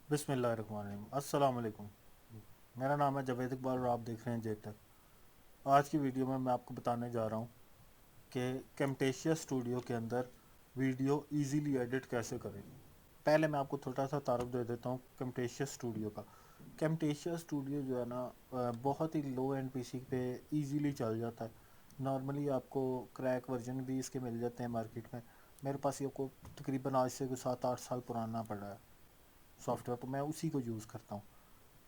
बिस्मिल्लाहिर्रहमानिर्रहीम। अस्सलाम वालेकुम। मेरा नाम है जावेद इकबाल और आप देख रहे हैं जेटेक। आज की वीडियो में मैं आपको बताने जा रहा हूँ कि कैमटेशिया स्टूडियो के अंदर वीडियो इजीली एडिट कैसे करें। पहले मैं आपको थोड़ा सा तारुफ दे देता हूँ कैमटेशिया स्टूडियो का। कैमटेशिया स्टूडियो जो है ना, बहुत ही लो एंड पीसी पे इजीली चल जाता है। नॉर्मली आपको क्रैक वर्जन भी इसके मिल जाते हैं मार्केट में। मेरे पास ये को तकरीबन आज से 7-8 साल पुराना पड़ा है सॉफ्टवेयर, तो मैं उसी को यूज़ करता हूँ।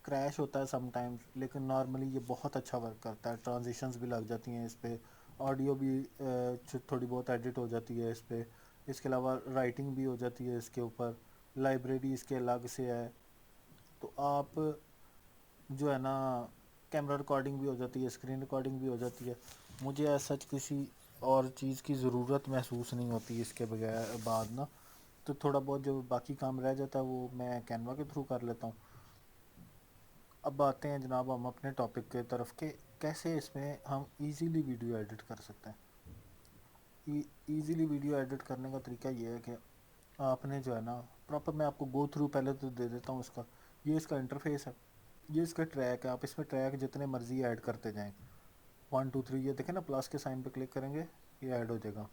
क्रैश होता है समटाइम्स, लेकिन नॉर्मली ये बहुत अच्छा वर्क करता है। ट्रांजिशंस भी लग जाती हैं इस पर, ऑडियो भी थोड़ी बहुत एडिट हो जाती है इस पर। इसके अलावा राइटिंग भी हो जाती है इसके ऊपर। लाइब्रेरी इसके अलग से है। तो आप जो है ना, कैमरा रिकॉर्डिंग भी हो जाती है, स्क्रीन रिकॉर्डिंग भी हो जाती है। मुझे ऐसा किसी और चीज़ की ज़रूरत महसूस नहीं होती इसके बगैर बाद ना। तो थोड़ा बहुत जो बाकी काम रह जाता है वो मैं कैनवा के थ्रू कर लेता हूँ। अब आते हैं जनाब हम अपने टॉपिक के तरफ के कैसे इसमें हम इजीली वीडियो एडिट कर सकते हैं। इजीली वीडियो एडिट करने का तरीका ये है कि आपने जो है ना, प्रॉपर मैं आपको गो थ्रू पहले तो दे देता हूँ इसका। ये इसका इंटरफेस है, ये इसका ट्रैक है। आप इसमें ट्रैक जितने मर्जी ऐड करते जाएं। 1 2 3 ये देखें ना, प्लस के साइन पे क्लिक करेंगे ये ऐड हो जाएगा।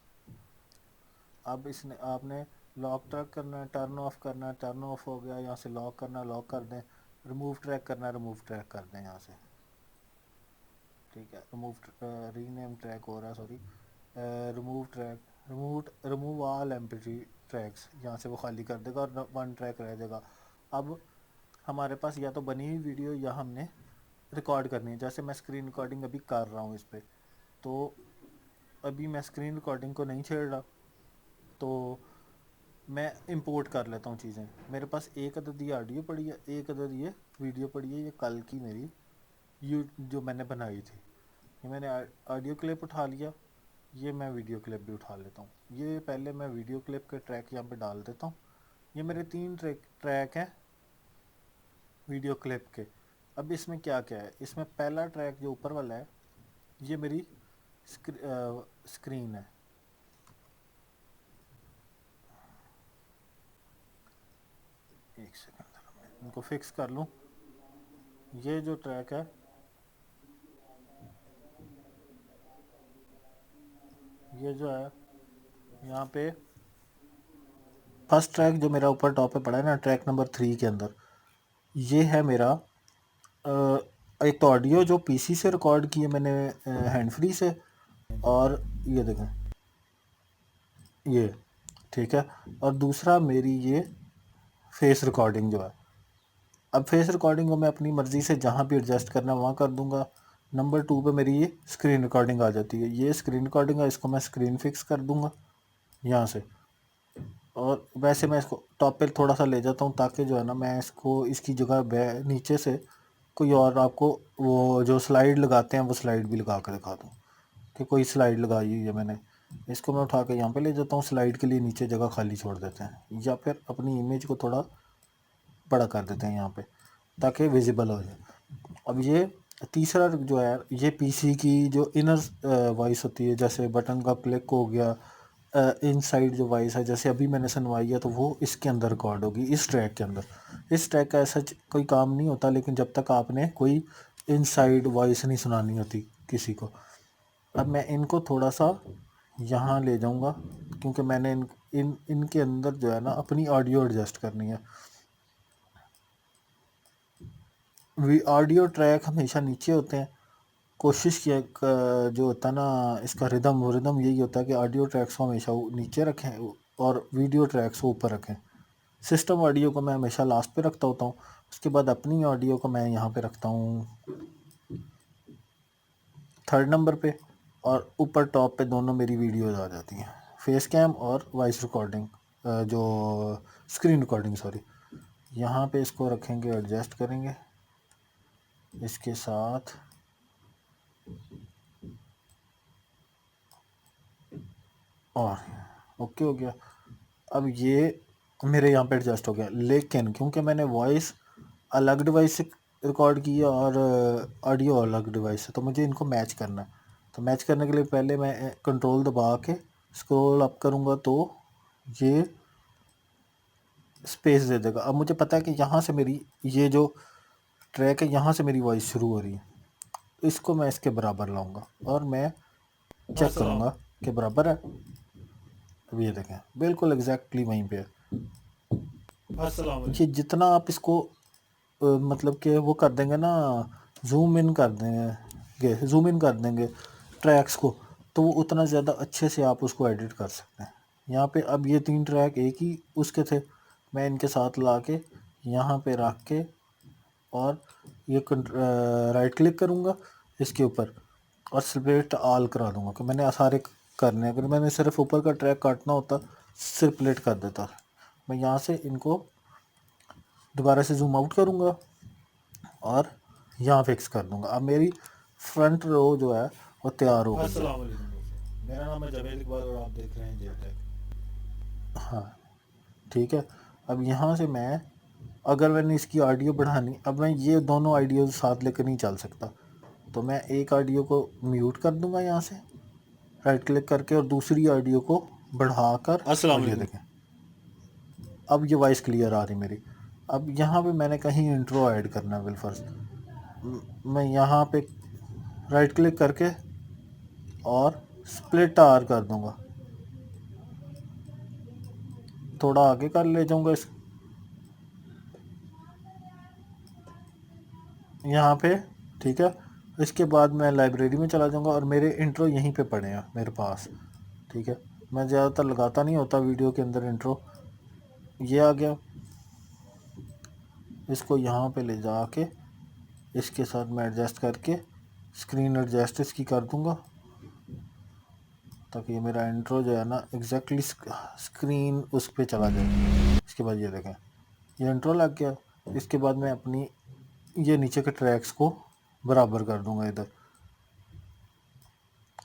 अब इसने आपने लॉक ट्रैक करना है, टर्न ऑफ करना है, टर्न ऑफ हो गया। यहाँ से लॉक करना है, लॉक कर दें। रिमूव ट्रैक करना है, रिमूव ट्रैक कर दें यहाँ से। ठीक है, रिमूव रीनेम ट्रैक हो रहा है, sorry. Remove track, remove all empty tracks, यहाँ से वो खाली कर देगा और वन ट्रैक रह जाएगा। अब हमारे पास या तो बनी हुई वीडियो या हमने रिकॉर्ड करनी है। जैसे मैं स्क्रीन रिकॉर्डिंग अभी कर रहा हूँ इस पर, तो अभी मैं स्क्रीन रिकॉर्डिंग को नहीं छेड़ रहा, तो मैं इंपोर्ट कर लेता हूँ चीज़ें। मेरे पास एक अदद ये ऑडियो पड़ी है, एक अदद ये वीडियो पड़ी है। ये कल की मेरी यू जो मैंने बनाई थी, ये मैंने ऑडियो क्लिप उठा लिया। ये मैं वीडियो क्लिप भी उठा लेता हूँ। ये पहले मैं वीडियो क्लिप के ट्रैक यहाँ पे डाल देता हूँ। ये मेरे 3 ट्रैक हैं वीडियो क्लिप के। अब इसमें क्या क्या है, इसमें पहला ट्रैक जो ऊपर वाला है ये मेरी स्क्रीन है। एक सेकंड मैं इनको फिक्स कर लूँ। ये जो ट्रैक है, ये जो है यहाँ पे फर्स्ट ट्रैक जो मेरा ऊपर टॉप पे पड़ा है ना, ट्रैक नंबर 3 के अंदर, ये है मेरा अ, एक तो ऑडियो जो पीसी से रिकॉर्ड की है मैंने हैंड फ्री से। और ये देखें, ये ठीक है। और दूसरा मेरी ये फेस रिकॉर्डिंग जो है। अब फेस रिकॉर्डिंग को मैं अपनी मर्ज़ी से जहाँ भी एडजस्ट करना है वहाँ कर दूँगा। नंबर 2 पे मेरी ये स्क्रीन रिकॉर्डिंग आ जाती है। ये स्क्रीन रिकॉर्डिंग है, इसको मैं स्क्रीन फिक्स कर दूँगा यहाँ से। और वैसे मैं इसको टॉप पे थोड़ा सा ले जाता हूँ ताकि जो है ना, मैं इसको इसकी जगह नीचे से कोई और आपको वो जो स्लाइड लगाते हैं वो स्लाइड भी लगा कर दिखा दूँ कि कोई स्लाइड लगाई हुई है मैंने। इसको मैं उठा के यहाँ पे ले जाता हूँ। स्लाइड के लिए नीचे जगह खाली छोड़ देते हैं, या फिर अपनी इमेज को थोड़ा बड़ा कर देते हैं यहाँ पे ताकि विजिबल हो जाए। अब ये तीसरा जो है, ये पीसी की जो इनर वॉइस होती है, जैसे बटन का क्लिक हो गया, इनसाइड जो वॉइस है जैसे अभी मैंने सुनवाई है, तो वो इसके अंदर रिकॉर्ड होगी इस ट्रैक के अंदर। इस ट्रैक का ऐसा कोई काम नहीं होता, लेकिन जब तक आपने कोई इनसाइड वॉइस नहीं सुनानी होती किसी को। अब मैं इनको थोड़ा सा यहाँ ले जाऊँगा, क्योंकि मैंने इनके अंदर जो है ना अपनी ऑडियो एडजस्ट करनी है। ऑडियो ट्रैक हमेशा नीचे होते हैं। कोशिश किया जो होता है ना इसका रिदम यही होता है कि ऑडियो ट्रैक्स को हमेशा नीचे रखें और वीडियो ट्रैक्स को ऊपर रखें। सिस्टम ऑडियो को मैं हमेशा लास्ट पे रखता होता हूँ। उसके बाद अपनी ऑडियो को मैं यहाँ पे रखता हूँ 3rd नंबर पे। और ऊपर टॉप पे दोनों मेरी वीडियोज आ जाती हैं, फेस कैम और वॉइस रिकॉर्डिंग, जो स्क्रीन रिकॉर्डिंग सॉरी। यहाँ पे इसको रखेंगे, एडजस्ट करेंगे इसके साथ। और ओके हो गया। अब ये मेरे यहाँ पे एडजस्ट हो गया, लेकिन क्योंकि मैंने वॉइस अलग डिवाइस से रिकॉर्ड की है और ऑडियो अलग डिवाइस से, तो मुझे इनको मैच करना है। तो मैच करने के लिए पहले मैं कंट्रोल दबा के स्क्रॉल अप करूँगा, तो ये स्पेस दे देगा। अब मुझे पता है कि यहाँ से मेरी ये जो ट्रैक है यहाँ से मेरी वॉइस शुरू हो रही है, इसको मैं इसके बराबर लाऊंगा और मैं चेक करूँगा कि बराबर है। अब ये देखें बिल्कुल एग्जैक्टली वहीं पे है। ये जितना आप इसको मतलब कि वो कर देंगे ना, जूम इन कर देंगे ट्रैक्स को, तो वो उतना ज़्यादा अच्छे से आप उसको एडिट कर सकते हैं। यहाँ पे अब ये 3 ट्रैक एक ही उसके थे, मैं इनके साथ ला के यहाँ पे रख के और ये राइट क्लिक करूँगा इसके ऊपर और सिलेक्ट ऑल करा दूँगा कि मैंने सारे करने हैं। अगर मैंने सिर्फ ऊपर का ट्रैक काटना होता सिर्फ प्लेट कर देता। मैं यहाँ से इनको दोबारा से जूम आउट करूँगा और यहाँ फिक्स कर दूँगा। अब मेरी फ्रंट रो जो है वो तैयार हो गई है। मेरा नाम है जावेद इकबाल और आप देख रहे हैं जेटेक। हाँ ठीक है। अब यहाँ से मैं अगर मैंने इसकी ऑडियो बढ़ानी, अब मैं ये दोनों ऑडियो साथ लेकर नहीं चल सकता, तो मैं एक ऑडियो को म्यूट कर दूंगा यहाँ से राइट क्लिक करके और दूसरी ऑडियो को बढ़ाकर। और ये देखें अब ये वॉइस क्लियर आ रही मेरी। अब यहाँ पे मैंने कहीं इंट्रो ऐड करना है बिलफर्ज, मैं यहाँ पे राइट क्लिक करके और स्प्लिट आर कर दूंगा, थोड़ा आगे कर ले जाऊंगा इस यहाँ पे। ठीक है, इसके बाद मैं लाइब्रेरी में चला जाऊंगा और मेरे इंट्रो यहीं पे पड़े हैं मेरे पास। ठीक है, मैं ज़्यादातर लगाता नहीं होता वीडियो के अंदर इंट्रो। ये आ गया, इसको यहाँ पे ले जाके इसके साथ मैं एडजस्ट करके स्क्रीन एडजस्ट इसकी कर दूंगा ताकि ये मेरा इंट्रो जो है ना एग्जैक्टली स्क्रीन उस पर चला जाए। इसके बाद ये देखें ये इंट्रो लग गया। इसके बाद मैं अपनी ये नीचे के ट्रैक्स को बराबर कर दूंगा। इधर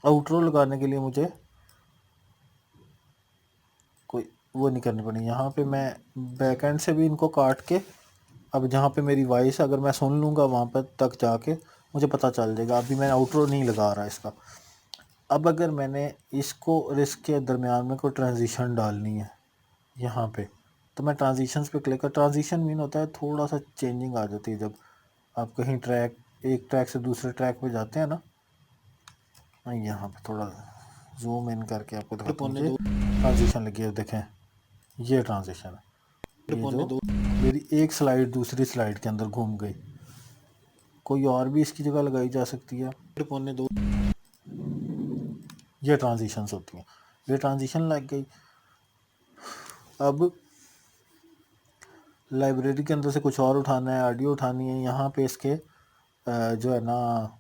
आउट्रो लगाने के लिए मुझे कोई वो नहीं करनी पड़ी। यहाँ पे मैं बैक एंड से भी इनको काट के, अब जहाँ पे मेरी वॉइस अगर मैं सुन लूँगा वहाँ पर तक जाके मुझे पता चल जाएगा। अभी मैं आउट्रो नहीं लगा रहा इसका। अब अगर मैंने इसको और इसके दरमियान में कोई ट्रांजिशन डालनी है यहाँ पे, तो मैं ट्रांजिशंस पे क्लिक कर, ट्रांजिशन मीन होता है थोड़ा सा चेंजिंग आ जाती है जब आप कहीं एक ट्रैक से दूसरे ट्रैक पे जाते हैं ना। यहाँ पे थोड़ा जूम इन करके आपको दिखाता हूँ। ट्रांजिशन लगी है, देखें ये ट्रांजिशन है, ये जो मेरी एक स्लाइड दूसरी स्लाइड के अंदर घूम गई। कोई और भी इसकी जगह लगाई जा सकती है। ये ट्रांजिशंस होती हैं, ये ट्रांजिशन लग गई। अब लाइब्रेरी के अंदर से कुछ और उठाना है, ऑडियो उठानी है, यहाँ पे इसके जो है ना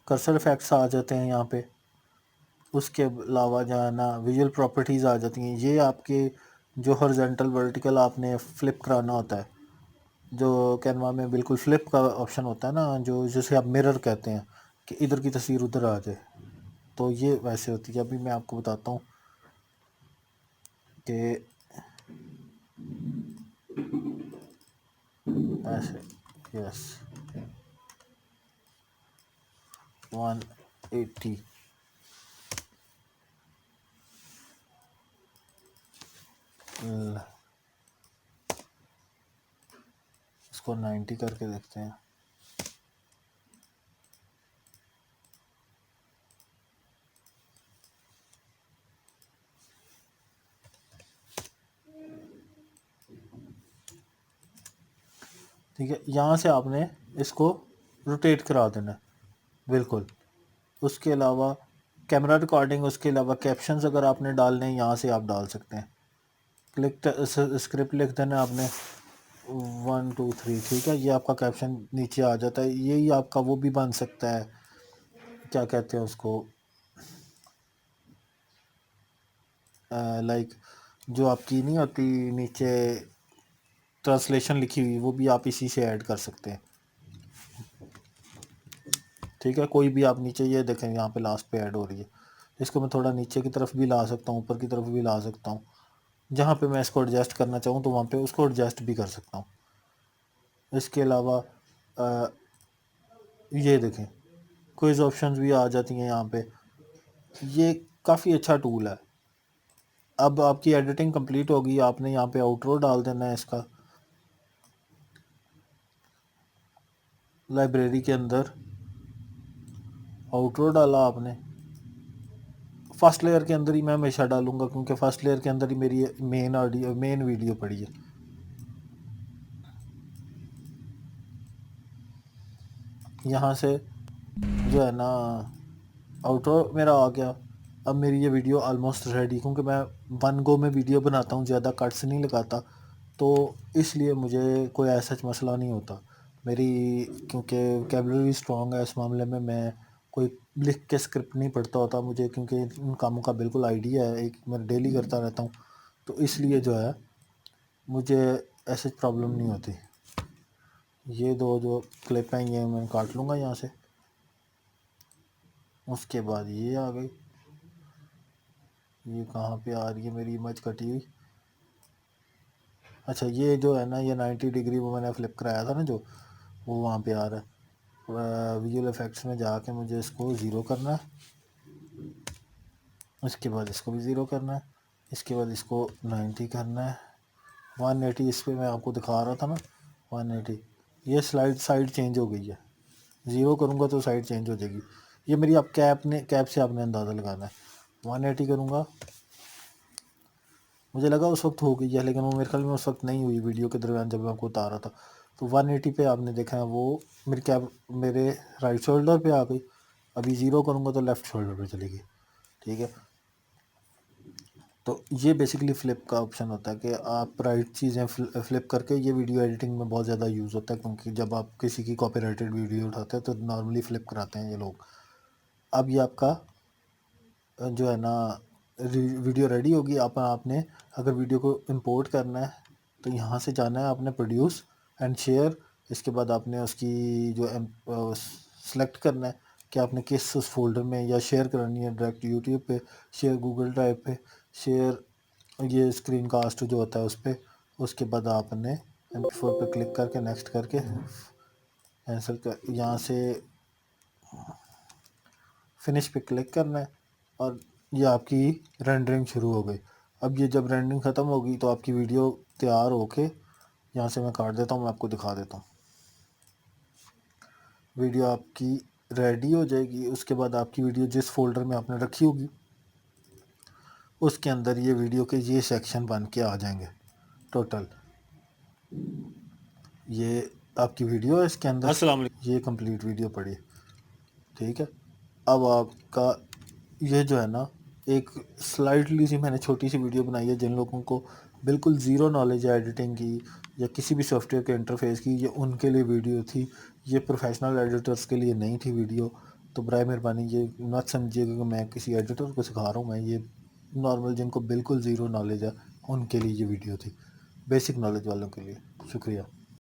कर्सर इफेक्ट्स आ जाते हैं यहाँ पे। उसके अलावा जो है ना विजुअल प्रॉपर्टीज़ आ जाती हैं। ये आपके जो हॉरिजॉन्टल वर्टिकल आपने फ्लिप कराना होता है, जो कैनवा में बिल्कुल फ्लिप का ऑप्शन होता है ना, जो जिसे आप मिरर कहते हैं कि इधर की तस्वीर उधर आ जाए, तो ये वैसे होती है। अभी मैं आपको बताता हूँ कि ऐसे यस 180 इसको 90 करके देखते हैं। ठीक है, यहाँ से आपने इसको रोटेट करा देना है बिल्कुल। उसके अलावा कैमरा रिकॉर्डिंग, उसके अलावा कैप्शंस अगर आपने डालने हैं यहाँ से आप डाल सकते हैं। क्लिक स्क्रिप्ट लिख देना आपने 1 2 3। ठीक है, ये आपका कैप्शन नीचे आ जाता है। यही आपका वो भी बन सकता है, क्या कहते हैं उसको, लाइक जो आपकी नहीं होती नीचे ट्रांसलेशन लिखी हुई, वो भी आप इसी से ऐड कर सकते हैं। ठीक है, कोई भी आप नीचे ये देखें यहाँ पे लास्ट पे ऐड हो रही है, इसको मैं थोड़ा नीचे की तरफ भी ला सकता हूँ, ऊपर की तरफ भी ला सकता हूँ। जहाँ पे मैं इसको एडजस्ट करना चाहूँ तो वहाँ पे उसको एडजस्ट भी कर सकता हूँ। इसके अलावा ये देखें क्विज ऑप्शंस भी आ जाती हैं यहाँ पे। ये काफ़ी अच्छा टूल है। अब आपकी एडिटिंग कंप्लीट होगी, आपने यहाँ पे आउटरो डाल देना है इसका। लाइब्रेरी के अंदर आउटरो डाला आपने। फर्स्ट लेयर के अंदर ही मैं हमेशा डालूंगा, क्योंकि फर्स्ट लेयर के अंदर ही मेरी मेन ऑडियो मेन वीडियो पड़ी है। यहाँ से जो है ना आउटरो मेरा आ गया। अब मेरी ये वीडियो ऑलमोस्ट रेडी, क्योंकि मैं वन गो में वीडियो बनाता हूँ, ज़्यादा कट्स नहीं लगाता, तो इसलिए मुझे कोई ऐसा मसला नहीं होता मेरी, क्योंकि वोकेबलरी स्ट्रॉन्ग है इस मामले में। मैं कोई लिख के स्क्रिप्ट नहीं पढ़ता होता मुझे, क्योंकि इन कामों का बिल्कुल आइडिया है, एक मैं डेली करता रहता हूँ, तो इसलिए जो है मुझे ऐसे प्रॉब्लम नहीं होती। ये दो जो क्लिप हैं ये मैं काट लूँगा यहाँ से। उसके बाद ये आ गई, ये कहाँ पे आ रही है मेरी इमेज कटी हुई। अच्छा ये जो है ना ये 90 डिग्री वो मैंने फ्लिप कराया था ना जो, वो वहाँ पे आ रहा है। विजुअल इफेक्ट्स में जाके मुझे इसको ज़ीरो करना है, उसके बाद इसको भी ज़ीरो करना है, इसके बाद इसको 90 करना है, 180 इस पर मैं आपको दिखा रहा था ना 180। ये साइड चेंज हो गई है, ज़ीरो करूँगा तो साइड चेंज हो जाएगी। ये मेरी आप कैप से आपने अंदाज़ा लगाना है। 180 करूँगा, मुझे लगा उस वक्त हो गई है, लेकिन वो मेरे ख्याल में उस वक्त नहीं हुई वीडियो के दरमियान जब मैं आपको उतार रहा था। तो 180 पे आपने देखा है वो मेरी कैप मेरे राइट शोल्डर पे आ गई। अभी ज़ीरो करूँगा तो लेफ़्ट शोल्डर पे चलेगी। ठीक है, तो ये बेसिकली फ़्लिप का ऑप्शन होता है कि आप राइट चीज़ें फ़्लिप करके, ये वीडियो एडिटिंग में बहुत ज़्यादा यूज़ होता है, क्योंकि जब आप किसी की कॉपीराइटेड वीडियो उठाते हैं तो नॉर्मली फ़्लिप कराते हैं ये लोग। अब ये आपका जो है ना वीडियो रेडी होगी। आपने अगर वीडियो को इंपोर्ट करना है तो यहाँ से जाना है आपने प्रोड्यूस एंड शेयर। इसके बाद आपने उसकी जो सेलेक्ट करना है कि आपने किस उस फोल्डर में या शेयर करनी है, डायरेक्ट यूट्यूब पे शेयर, गूगल ड्राइव पे शेयर, ये स्क्रीन कास्ट जो होता है उस पर। उसके बाद आपने MP4 पे क्लिक करके नेक्स्ट करके कैंसिल कर, यहाँ से फिनिश पे क्लिक करना है और ये आपकी रेंडरिंग शुरू हो गई। अब ये जब रेंडरिंग ख़त्म होगी तो आपकी वीडियो तैयार होके यहाँ से मैं काट देता हूँ, मैं आपको दिखा देता हूँ। वीडियो आपकी रेडी हो जाएगी। उसके बाद आपकी वीडियो जिस फोल्डर में आपने रखी होगी उसके अंदर ये वीडियो के ये सेक्शन बन के आ जाएंगे टोटल। ये आपकी वीडियो है, इसके अंदर अस्सलाम वालेकुम। ये कंप्लीट वीडियो पड़ी। ठीक है, अब आपका ये जो है ना एक स्लाइटली सी मैंने छोटी सी वीडियो बनाई है, जिन लोगों को बिल्कुल ज़ीरो नॉलेज है एडिटिंग की या किसी भी सॉफ्टवेयर के इंटरफेस की, ये उनके लिए वीडियो थी। ये प्रोफेशनल एडिटर्स के लिए नहीं थी वीडियो। तो बराए मेहरबानी ये मत समझिएगा कि मैं किसी एडिटर को सिखा रहा हूँ, मैं ये नॉर्मल जिनको बिल्कुल ज़ीरो नॉलेज है उनके लिए ये वीडियो थी, बेसिक नॉलेज वालों के लिए। शुक्रिया।